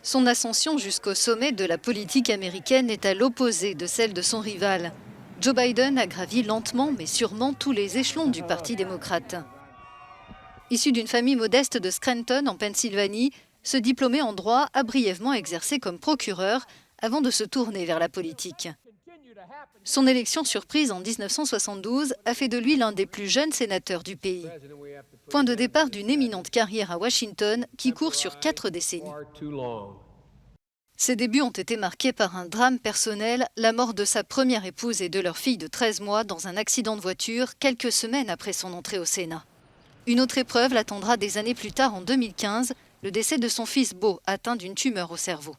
Son ascension jusqu'au sommet de la politique américaine est à l'opposé de celle de son rival. Joe Biden a gravi lentement mais sûrement tous les échelons du Parti démocrate. Issu d'une famille modeste de Scranton, en Pennsylvanie, ce diplômé en droit a brièvement exercé comme procureur avant de se tourner vers la politique. Son élection surprise en 1972 a fait de lui l'un des plus jeunes sénateurs du pays. Point de départ d'une éminente carrière à Washington qui court sur 4 décennies. Ses débuts ont été marqués par un drame personnel, la mort de sa première épouse et de leur fille de 13 mois dans un accident de voiture quelques semaines après son entrée au Sénat. Une autre épreuve l'attendra des années plus tard, en 2015, le décès de son fils Beau, atteint d'une tumeur au cerveau.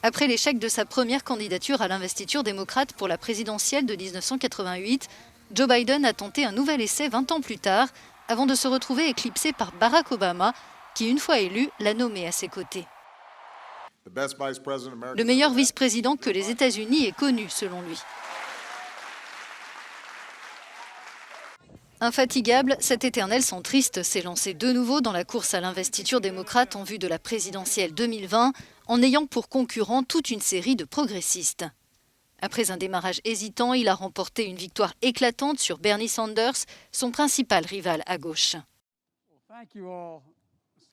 Après l'échec de sa première candidature à l'investiture démocrate pour la présidentielle de 1988, Joe Biden a tenté un nouvel essai 20 ans plus tard, avant de se retrouver éclipsé par Barack Obama, qui, une fois élu, l'a nommé à ses côtés. Le meilleur vice-président que les États-Unis aient connu, selon lui. Infatigable, cet éternel centriste s'est lancé de nouveau dans la course à l'investiture démocrate en vue de la présidentielle 2020, en ayant pour concurrent toute une série de progressistes. Après un démarrage hésitant, il a remporté une victoire éclatante sur Bernie Sanders, son principal rival à gauche.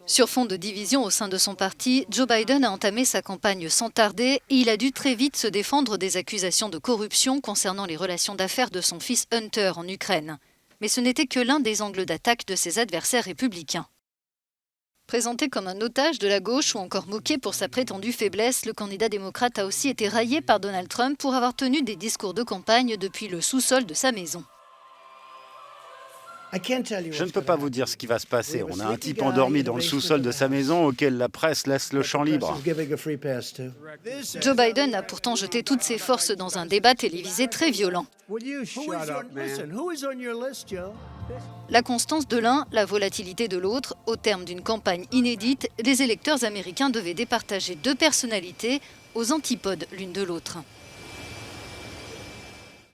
Sur fond de division au sein de son parti, Joe Biden a entamé sa campagne sans tarder et il a dû très vite se défendre des accusations de corruption concernant les relations d'affaires de son fils Hunter en Ukraine. Mais ce n'était que l'un des angles d'attaque de ses adversaires républicains. Présenté comme un otage de la gauche ou encore moqué pour sa prétendue faiblesse, le candidat démocrate a aussi été raillé par Donald Trump pour avoir tenu des discours de campagne depuis le sous-sol de sa maison. Je ne peux pas vous dire ce qui va se passer. On a un type endormi dans le sous-sol de sa maison auquel la presse laisse le champ libre. Joe Biden a pourtant jeté toutes ses forces dans un débat télévisé très violent. La constance de l'un, la volatilité de l'autre, au terme d'une campagne inédite, les électeurs américains devaient départager deux personnalités aux antipodes l'une de l'autre.